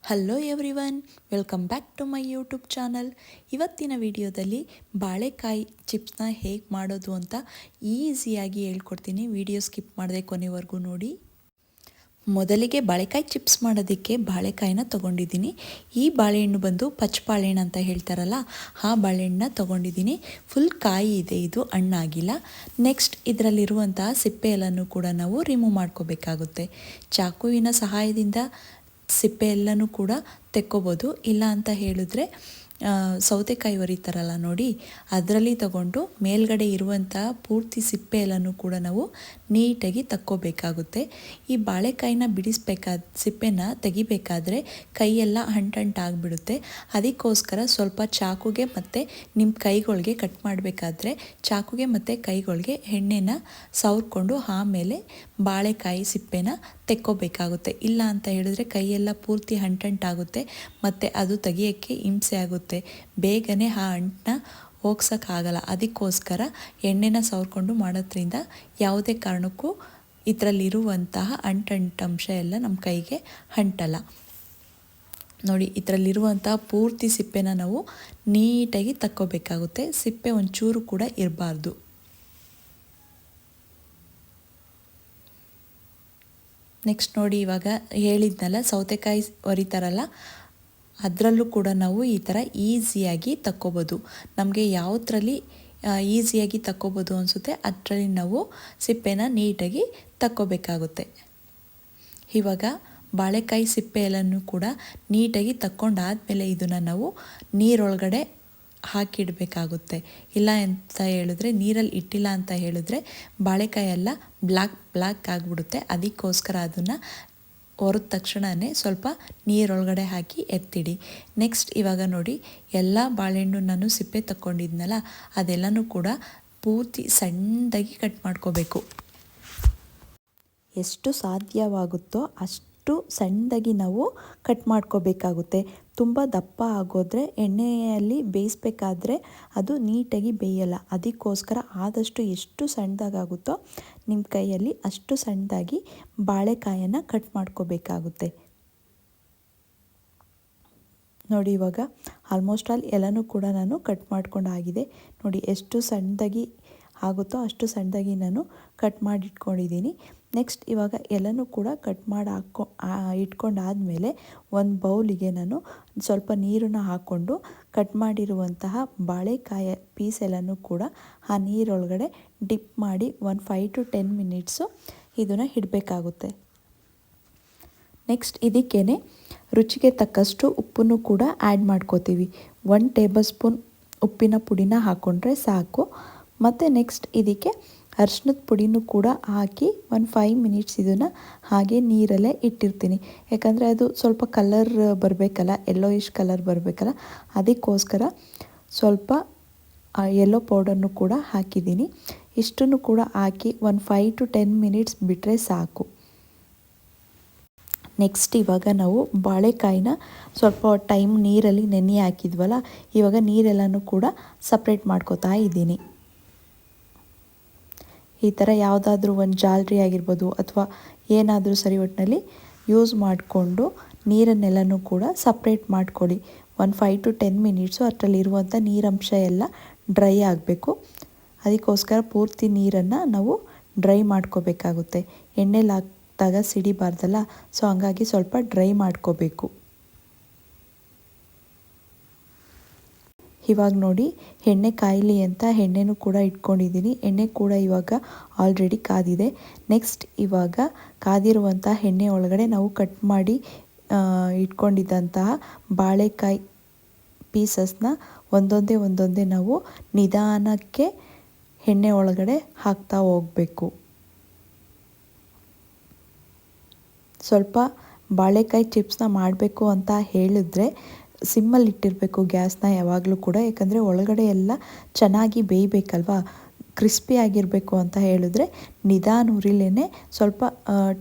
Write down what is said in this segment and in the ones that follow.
Hello everyone, welcome back to my YouTube channel. ಇವತ್ತಿನ ವಿಡಿಯೋದಲ್ಲಿ ಬಾಳೆಕಾಯಿ ಚಿಪ್ಸ್ನ ಹೇಗೆ ಮಾಡೋದು ಅಂತ ಈಸಿಯಾಗಿ ಹೇಳ್ಕೊಡ್ತೀನಿ. ವಿಡಿಯೋ ಸ್ಕಿಪ್ ಮಾಡದೆ ಕೊನೆವರೆಗೂ ನೋಡಿ. ಮೊದಲಿಗೆ ಬಾಳೆಕಾಯಿ ಚಿಪ್ಸ್ ಮಾಡೋದಕ್ಕೆ ಬಾಳೆಕಾಯಿನ ತೊಗೊಂಡಿದ್ದೀನಿ. ಈ ಬಾಳೆಹಣ್ಣು ಬಂದು ಪಚ್ಚಬಾಳೆಹಣ್ಣು ಅಂತ ಹೇಳ್ತಾರಲ್ಲ, ಆ ಬಾಳೆಹಣ್ಣನ್ನ ತೊಗೊಂಡಿದ್ದೀನಿ. ಫುಲ್ ಕಾಯಿ ಇದೆ, ಇದು ಹಣ್ಣಾಗಿಲ್ಲ. ನೆಕ್ಸ್ಟ್ ಇದರಲ್ಲಿರುವಂತಹ ಸಿಪ್ಪೆ ಎಲ್ಲನೂ ಕೂಡ ನಾವು ರಿಮೂವ್ ಮಾಡ್ಕೋಬೇಕಾಗುತ್ತೆ. ಚಾಕುವಿನ ಸಹಾಯದಿಂದ ಸಿಪ್ಪೆ ಎಲ್ಲನೂ ಕೂಡ ತೆಕ್ಕೋಬೋದು. ಇಲ್ಲ ಅಂತ ಹೇಳಿದ್ರೆ ಸೌತೆಕಾಯಿ ಒರಿತಾರಲ್ಲ ನೋಡಿ, ಅದರಲ್ಲಿ ತಗೊಂಡು ಮೇಲ್ಗಡೆ ಇರುವಂಥ ಪೂರ್ತಿ ಸಿಪ್ಪೆ ಎಲ್ಲನೂ ಕೂಡ ನಾವು ನೀಟಾಗಿ ತಕ್ಕೋಬೇಕಾಗುತ್ತೆ. ಈ ಬಾಳೆಕಾಯಿನ ಸಿಪ್ಪೆನ ತೆಗಿಬೇಕಾದ್ರೆ ಕೈಯೆಲ್ಲ ಅಂಟಂಟಾಗ್ಬಿಡುತ್ತೆ. ಅದಕ್ಕೋಸ್ಕರ ಸ್ವಲ್ಪ ಚಾಕುಗೆ ಮತ್ತು ನಿಮ್ಮ ಕೈಗಳಿಗೆ ಕಟ್ ಮಾಡಬೇಕಾದ್ರೆ ಚಾಕುಗೆ ಮತ್ತು ಕೈಗಳಿಗೆ ಎಣ್ಣೆನ ಸವರ್ಕೊಂಡು ಆಮೇಲೆ ಬಾಳೆಕಾಯಿ ಸಿಪ್ಪೆನ ತೆಕ್ಕೋಬೇಕಾಗುತ್ತೆ. ಇಲ್ಲ ಅಂತ ಹೇಳಿದ್ರೆ ಕೈಯೆಲ್ಲ ಪೂರ್ತಿ ಅಂಟಂಟಾಗುತ್ತೆ ಮತ್ತು ಅದು ತೆಗಿಯೋಕ್ಕೆ ಹಿಂಸೆ ಆಗುತ್ತೆ. ಬೇಗನೆ ಆ ಅಂಟನ್ನ ಹೋಗ್ಸೋಕ್ಕಾಗಲ್ಲ. ಅದಕ್ಕೋಸ್ಕರ ಎಣ್ಣೆನ ಸವರ್ಕೊಂಡು ಮಾಡೋದ್ರಿಂದ ಯಾವುದೇ ಕಾರಣಕ್ಕೂ ಇದರಲ್ಲಿರುವಂತಹ ಅಂಟಂಶ ಎಲ್ಲ ನಮ್ಮ ಕೈಗೆ ಅಂಟಲ್ಲ. ನೋಡಿ, ಇದರಲ್ಲಿರುವಂತಹ ಪೂರ್ತಿ ಸಿಪ್ಪೆನ ನಾವು ನೀಟಾಗಿ ತಕ್ಕೋಬೇಕಾಗುತ್ತೆ. ಸಿಪ್ಪೆ ಒಂಚೂರು ಕೂಡ ಇರಬಾರ್ದು. ನೆಕ್ಸ್ಟ್ ನೋಡಿ, ಇವಾಗ ಹೇಳಿದ್ನಲ್ಲ ಸೌತೆಕಾಯಿ ಒರಿತಾರಲ್ಲ, ಅದರಲ್ಲೂ ಕೂಡ ನಾವು ಈ ಥರ ಈಸಿಯಾಗಿ ತಕ್ಕೋಬೋದು. ನಮಗೆ ಯಾವುದರಲ್ಲಿ ಈಸಿಯಾಗಿ ತಕ್ಕೋಬೋದು ಅನಿಸುತ್ತೆ ಅದರಲ್ಲಿ ನಾವು ಸಿಪ್ಪೆನ ನೀಟಾಗಿ ತಕ್ಕೋಬೇಕಾಗುತ್ತೆ. ಇವಾಗ ಬಾಳೆಕಾಯಿ ಸಿಪ್ಪೆ ಎಲ್ಲನೂ ಕೂಡ ನೀಟಾಗಿ ತಕ್ಕೊಂಡಾದಮೇಲೆ ಇದನ್ನು ನಾವು ನೀರೊಳಗಡೆ ಹಾಕಿಡಬೇಕಾಗುತ್ತೆ. ಇಲ್ಲ ಅಂತ ಹೇಳಿದ್ರೆ, ನೀರಲ್ಲಿ ಇಟ್ಟಿಲ್ಲ ಅಂತ ಹೇಳಿದ್ರೆ ಬಾಳೆಕಾಯಿ ಎಲ್ಲ ಬ್ಲ್ಯಾಕ್ ಆಗಿಬಿಡುತ್ತೆ. ಅದಕ್ಕೋಸ್ಕರ ಅದನ್ನು ಹೊರದ ತಕ್ಷಣವೇ ಸ್ವಲ್ಪ ನೀರೊಳಗಡೆ ಹಾಕಿ ಎತ್ತಿಡಿ. ನೆಕ್ಸ್ಟ್ ಇವಾಗ ನೋಡಿ, ಎಲ್ಲ ಬಾಳೆಹಣ್ಣು ನಾನು ಸಿಪ್ಪೆ ತಕ್ಕೊಂಡಿದ್ನಲ್ಲ ಅದೆಲ್ಲನೂ ಕೂಡ ಪೂರ್ತಿ ಸಣ್ಣದಾಗಿ ಕಟ್ ಮಾಡ್ಕೋಬೇಕು. ಎಷ್ಟು ಸಾಧ್ಯವಾಗುತ್ತೋ ಅಷ್ಟು ಸಣ್ಣದಾಗಿ ನಾವು ಕಟ್ ಮಾಡ್ಕೋಬೇಕಾಗುತ್ತೆ. ತುಂಬ ದಪ್ಪ ಆಗೋದ್ರೆ ಎಣ್ಣೆಯಲ್ಲಿ ಬೇಯಿಸ್ಬೇಕಾದ್ರೆ ಅದು ನೀಟಾಗಿ ಬೇಯಲ್ಲ. ಅದಕ್ಕೋಸ್ಕರ ಆದಷ್ಟು ಎಷ್ಟು ಸಣ್ಣದಾಗುತ್ತೋ ನಿಮ್ಮ ಕೈಯಲ್ಲಿ ಅಷ್ಟು ಸಣ್ಣದಾಗಿ ಬಾಳೆಕಾಯನ್ನು ಕಟ್ ಮಾಡ್ಕೋಬೇಕಾಗುತ್ತೆ. ನೋಡಿ, ಇವಾಗ ಆಲ್ಮೋಸ್ಟ್ ಆಲ್ ಎಲ್ಲನೂ ಕೂಡ ನಾನು ಕಟ್ ಮಾಡ್ಕೊಂಡಾಗಿದೆ. ನೋಡಿ, ಎಷ್ಟು ಸಣ್ಣದಾಗಿ ಆಗುತ್ತೋ ಅಷ್ಟು ಸಣ್ಣದಾಗಿ ನಾನು ಕಟ್ ಮಾಡಿ ಇಟ್ಕೊಂಡಿದ್ದೀನಿ. ನೆಕ್ಸ್ಟ್ ಇವಾಗ ಎಲ್ಲನೂ ಕೂಡ ಕಟ್ ಮಾಡಿ ಇಟ್ಕೊಂಡಾದಮೇಲೆ ಒಂದು ಬೌಲಿಗೆ ನಾನು ಸ್ವಲ್ಪ ನೀರನ್ನು ಹಾಕ್ಕೊಂಡು ಕಟ್ ಮಾಡಿರುವಂತಹ ಬಾಳೆಕಾಯಿ ಪೀಸ್ ಎಲ್ಲನೂ ಕೂಡ ಆ ನೀರೊಳಗಡೆ ಡಿಪ್ ಮಾಡಿ 5 to 10 ಮಿನಿಟ್ಸು ಇದನ್ನು ಇಡಬೇಕಾಗುತ್ತೆ. ನೆಕ್ಸ್ಟ್ ಇದಕ್ಕೇ ರುಚಿಗೆ ತಕ್ಕಷ್ಟು ಉಪ್ಪನ್ನು ಕೂಡ ಆ್ಯಡ್ ಮಾಡ್ಕೋತೀವಿ. 1 ಟೇಬಲ್ ಸ್ಪೂನ್ ಉಪ್ಪಿನ ಪುಡಿನ ಹಾಕ್ಕೊಂಡ್ರೆ ಸಾಕು. ಮತ್ತು ನೆಕ್ಸ್ಟ್ ಇದಕ್ಕೆ ಅರಿಶಿನದ ಪುಡಿನೂ ಕೂಡ ಹಾಕಿ 5 ಮಿನಿಟ್ಸ್ ಇದನ್ನು ಹಾಗೆ ನೀರಲ್ಲೇ ಇಟ್ಟಿರ್ತೀನಿ. ಯಾಕಂದರೆ ಅದು ಸ್ವಲ್ಪ ಕಲರ್ ಬರಬೇಕಲ್ಲ, ಯೆಲ್ಲೋಯಿಶ್ ಕಲರ್ ಬರಬೇಕಲ್ಲ, ಅದಕ್ಕೋಸ್ಕರ ಸ್ವಲ್ಪ ಯೆಲ್ಲೋ ಪೌಡರ್ನು ಕೂಡ ಹಾಕಿದ್ದೀನಿ. ಇಷ್ಟನ್ನು ಕೂಡ ಹಾಕಿ 5 to 10 ಮಿನಿಟ್ಸ್ ಬಿಟ್ಟರೆ ಸಾಕು. ನೆಕ್ಸ್ಟ್ ಇವಾಗ ನಾವು ಬಾಳೆಕಾಯಿನ ಸ್ವಲ್ಪ ಟೈಮ್ ನೀರಲ್ಲಿ ನೆನೆ ಹಾಕಿದ್ವಲ್ಲ, ಇವಾಗ ನೀರೆಲ್ಲನೂ ಕೂಡ ಸಪ್ರೇಟ್ ಮಾಡ್ಕೋತಾ ಇದ್ದೀನಿ. ಈ ಥರ ಯಾವುದಾದ್ರೂ ಒಂದು ಜಾಲರಿ ಆಗಿರ್ಬೋದು ಅಥವಾ ಏನಾದರೂ ಸರಿ, ಒಟ್ಟಿನಲ್ಲಿ ಯೂಸ್ ಮಾಡಿಕೊಂಡು ನೀರನ್ನೆಲ್ಲನೂ ಕೂಡ ಸಪ್ರೇಟ್ ಮಾಡ್ಕೊಳ್ಳಿ. 5 to 10 ಮಿನಿಟ್ಸು ಅದರಲ್ಲಿರುವಂಥ ನೀರಂಶ ಎಲ್ಲ ಡ್ರೈ ಆಗಬೇಕು. ಅದಕ್ಕೋಸ್ಕರ ಪೂರ್ತಿ ನೀರನ್ನು ನಾವು ಡ್ರೈ ಮಾಡ್ಕೋಬೇಕಾಗುತ್ತೆ. ಎಣ್ಣೆಲಿ ಹಾಕಿದಾಗ ಸಿಡಿಬಾರ್ದಲ್ಲ, ಸೊ ಹಂಗಾಗಿ ಸ್ವಲ್ಪ ಡ್ರೈ ಮಾಡ್ಕೋಬೇಕು. ಇವಾಗ ನೋಡಿ, ಎಣ್ಣೆ ಕಾಯಲಿ ಅಂತ ಎಣ್ಣೆನೂ ಕೂಡ ಇಟ್ಕೊಂಡಿದ್ದೀನಿ. ಎಣ್ಣೆ ಕೂಡ ಇವಾಗ ಆಲ್ರೆಡಿ ಕಾದಿದೆ. ನೆಕ್ಸ್ಟ್ ಇವಾಗ ಕಾದಿರುವಂಥ ಎಣ್ಣೆ ಒಳಗಡೆ ನಾವು ಕಟ್ ಮಾಡಿ ಇಟ್ಕೊಂಡಿದ್ದಂತಹ ಬಾಳೆಕಾಯಿ ಪೀಸಸ್ನ ಒಂದೊಂದೇ ನಾವು ನಿಧಾನಕ್ಕೆ ಎಣ್ಣೆ ಒಳಗಡೆ ಹಾಕ್ತಾ ಹೋಗಬೇಕು. ಸ್ವಲ್ಪ ಬಾಳೆಕಾಯಿ ಚಿಪ್ಸ್ನ ಮಾಡಬೇಕು ಅಂತ ಹೇಳಿದ್ರೆ ಸಿಮ್ಮಲ್ಲಿ ಇಟ್ಟಿರಬೇಕು ಗ್ಯಾಸ್ನ ಯಾವಾಗಲೂ ಕೂಡ. ಯಾಕಂದರೆ ಒಳಗಡೆ ಎಲ್ಲ ಚೆನ್ನಾಗಿ ಬೇಯಬೇಕಲ್ವ, ಕ್ರಿಸ್ಪಿ ಆಗಿರಬೇಕು ಅಂತ ಹೇಳಿದ್ರೆ ನಿಧಾನ ಉರಿಲೇ ಸ್ವಲ್ಪ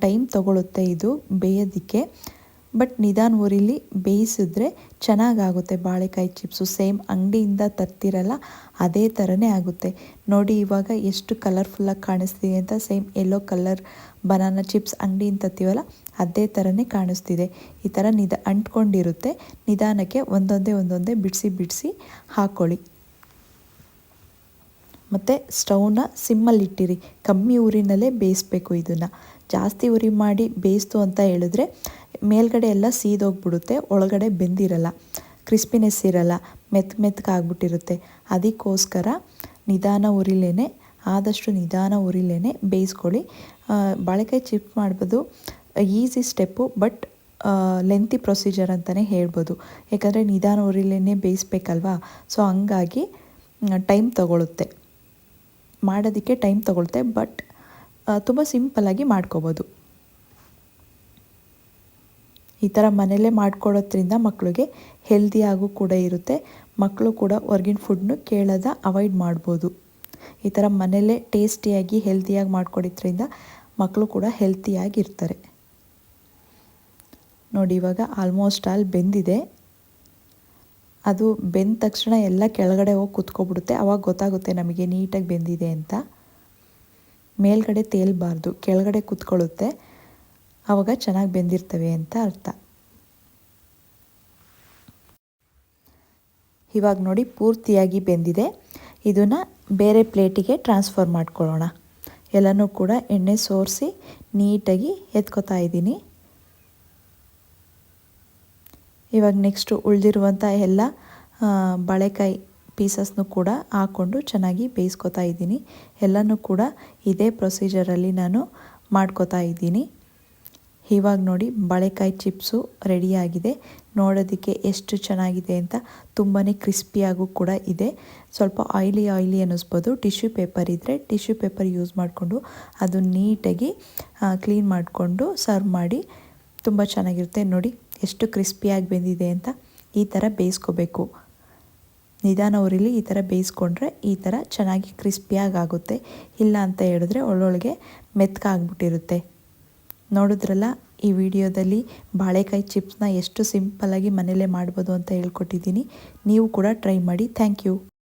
ಟೈಮ್ ತೊಗೊಳುತ್ತೆ ಇದು ಬೇಯೋದಕ್ಕೆ. ಬಟ್ ನಿಧಾನ ಉರಿಲಿ ಬೇಯಿಸಿದ್ರೆ ಚೆನ್ನಾಗಾಗುತ್ತೆ ಬಾಳೆಕಾಯಿ ಚಿಪ್ಸು. ಸೇಮ್ ಅಂಗಡಿಯಿಂದ ತರ್ತಿರಲ್ಲ ಅದೇ ಥರನೇ ಆಗುತ್ತೆ. ನೋಡಿ ಇವಾಗ ಎಷ್ಟು ಕಲರ್ಫುಲ್ಲಾಗಿ ಕಾಣಿಸ್ತಿದೆ ಅಂತ. Same yellow colour banana chips ಅಂಗಡಿಯಿಂದ ತರ್ತೀವಲ್ಲ ಅದೇ ಥರನೇ ಕಾಣಿಸ್ತಿದೆ. ಈ ಥರ ಅಂಟ್ಕೊಂಡಿರುತ್ತೆ. ನಿಧಾನಕ್ಕೆ ಒಂದೊಂದೇ ಬಿಡಿಸಿ ಹಾಕ್ಕೊಳ್ಳಿ. ಮತ್ತು ಸ್ಟವ್ನ ಸಿಮ್ಮಲ್ಲಿಟ್ಟಿರಿ. ಕಮ್ಮಿ ಉರಿನಲ್ಲೇ ಬೇಯಿಸ್ಬೇಕು. ಇದನ್ನು ಜಾಸ್ತಿ ಉರಿ ಮಾಡಿ ಬೇಯಿಸ್ತು ಅಂತ ಹೇಳಿದ್ರೆ ಮೇಲ್ಗಡೆ ಎಲ್ಲ ಸೀದೋಗ್ಬಿಡುತ್ತೆ, ಒಳಗಡೆ ಬೆಂದಿರಲ್ಲ, ಕ್ರಿಸ್ಪಿನೆಸ್ ಇರಲ್ಲ, ಮೆತ್ತಗಾಗ್ಬಿಟ್ಟಿರುತ್ತೆ. ಅದಕ್ಕೋಸ್ಕರ ಆದಷ್ಟು ನಿಧಾನ ಉರಿಲೇನೆ ಬೇಯಿಸ್ಕೊಳ್ಳಿ. ಬಾಳೆಕಾಯಿ ಚಿಪ್ಸ್ ಮಾಡ್ಬೋದು, easy step, but lengthy procedure ಅಂತಲೇ ಹೇಳ್ಬೋದು. ಯಾಕಂದರೆ ನಿಧಾನ ಉರಿಲೇನೆ ಬೇಯಿಸ್ಬೇಕಲ್ವಾ, ಸೊ ಹಂಗಾಗಿ ಟೈಮ್ ತೊಗೊಳುತ್ತೆ, ಮಾಡೋದಕ್ಕೆ ಟೈಮ್ ತೊಗೊಳುತ್ತೆ. ಬಟ್ ತುಂಬ ಸಿಂಪಲ್ಲಾಗಿ ಮಾಡ್ಕೋಬೋದು. ಈ ಥರ ಮನೆಯಲ್ಲೇ ಮಾಡ್ಕೊಡೋದ್ರಿಂದ ಮಕ್ಕಳಿಗೆ ಹೆಲ್ದಿಯಾಗೂ ಕೂಡ ಇರುತ್ತೆ. ಮಕ್ಕಳು ಕೂಡ ಹೊರ್ಗಿನ ಫುಡ್ನು ಕೇಳೋದ ಅವಾಯ್ಡ್ ಮಾಡ್ಬೋದು. ಈ ಥರ ಮನೆಯಲ್ಲೇ ಟೇಸ್ಟಿಯಾಗಿ ಹೆಲ್ದಿಯಾಗಿ ಮಾಡ್ಕೊಡೋದ್ರಿಂದ ಮಕ್ಕಳು ಕೂಡ ಹೆಲ್ತಿಯಾಗಿರ್ತಾರೆ. ನೋಡಿ ಇವಾಗ ಆಲ್ಮೋಸ್ಟ್ ಆಲ್ ಬೆಂದಿದೆ. ಅದು ಬೆಂದ ತಕ್ಷಣ ಎಲ್ಲ ಕೆಳಗಡೆ ಹೋಗಿ ಕುತ್ಕೊಬಿಡುತ್ತೆ. ಆವಾಗ ಗೊತ್ತಾಗುತ್ತೆ ನಮಗೆ ನೀಟಾಗಿ ಬೆಂದಿದೆ ಅಂತ. ಮೇಲ್ಗಡೆ ತೇಲ್ಬಾರ್ದು, ಕೆಳಗಡೆ ಕುತ್ಕೊಳ್ಳುತ್ತೆ, ಆವಾಗ ಚೆನ್ನಾಗಿ ಬೆಂದಿರ್ತವೆ ಅಂತ ಅರ್ಥ. ಇವಾಗ ನೋಡಿ ಪೂರ್ತಿಯಾಗಿ ಬೆಂದಿದೆ. ಇದನ್ನು ಬೇರೆ ಪ್ಲೇಟಿಗೆ ಟ್ರಾನ್ಸ್ಫರ್ ಮಾಡ್ಕೊಳ್ಳೋಣ. ಎಲ್ಲನೂ ಕೂಡ ಎಣ್ಣೆ ಸೋರಿಸಿ ನೀಟಾಗಿ ಎತ್ಕೊತಾ ಇದ್ದೀನಿ. ಇವಾಗ ನೆಕ್ಸ್ಟು ಉಳಿದಿರುವಂಥ ಎಲ್ಲ ಬಾಳೆಕಾಯಿ ಪೀಸಸ್ನು ಕೂಡ ಹಾಕ್ಕೊಂಡು ಚೆನ್ನಾಗಿ ಬೇಯಿಸ್ಕೊತಾ ಇದ್ದೀನಿ. ಎಲ್ಲನೂ ಕೂಡ ಇದೇ ಪ್ರೊಸೀಜರಲ್ಲಿ ನಾನು ಮಾಡ್ಕೊತಾ ಇದ್ದೀನಿ. ಇವಾಗ ನೋಡಿ ಬಾಳೆಕಾಯಿ ಚಿಪ್ಸು ರೆಡಿಯಾಗಿದೆ. ನೋಡೋದಕ್ಕೆ ಎಷ್ಟು ಚೆನ್ನಾಗಿದೆ ಅಂತ. ತುಂಬಾ ಕ್ರಿಸ್ಪಿಯಾಗೂ ಕೂಡ ಇದೆ. ಸ್ವಲ್ಪ ಆಯ್ಲಿ ಅನ್ನಿಸ್ಬೋದು. ಟಿಶ್ಯೂ ಪೇಪರ್ ಇದ್ದರೆ ಟಿಶ್ಯೂ ಪೇಪರ್ ಯೂಸ್ ಮಾಡಿಕೊಂಡು ಅದು ನೀಟಾಗಿ ಕ್ಲೀನ್ ಮಾಡಿಕೊಂಡು ಸರ್ವ್ ಮಾಡಿ. ತುಂಬ ಚೆನ್ನಾಗಿರುತ್ತೆ. ನೋಡಿ ಎಷ್ಟು ಕ್ರಿಸ್ಪಿಯಾಗಿ ಬೆಂದಿದೆ ಅಂತ. ಈ ಥರ ಬೇಯಿಸ್ಕೋಬೇಕು. ನಿಧಾನ ಉರಿಲಿ ಈ ಥರ ಬೇಯಿಸ್ಕೊಂಡ್ರೆ ಈ ಥರ ಚೆನ್ನಾಗಿ ಕ್ರಿಸ್ಪಿಯಾಗಿ ಆಗುತ್ತೆ. ಇಲ್ಲ ಅಂತ ಹೇಳಿದ್ರೆ ಒಳ್ಳೊಳಗೆ ಮೆತ್ತಗಾಗ್ಬಿಟ್ಟಿರುತ್ತೆ. ನೋಡಿದ್ರಲ್ಲ ಈ ವಿಡಿಯೋದಲ್ಲಿ ಬಾಳೆಕಾಯಿ ಚಿಪ್ಸ್ನ ಎಷ್ಟು ಸಿಂಪಲ್ಲಾಗಿ ಮನೆಯಲ್ಲೇ ಮಾಡ್ಬೋದು ಅಂತ ಹೇಳ್ಕೊಟ್ಟಿದ್ದೀನಿ. ನೀವು ಕೂಡ ಟ್ರೈ ಮಾಡಿ. Thank you.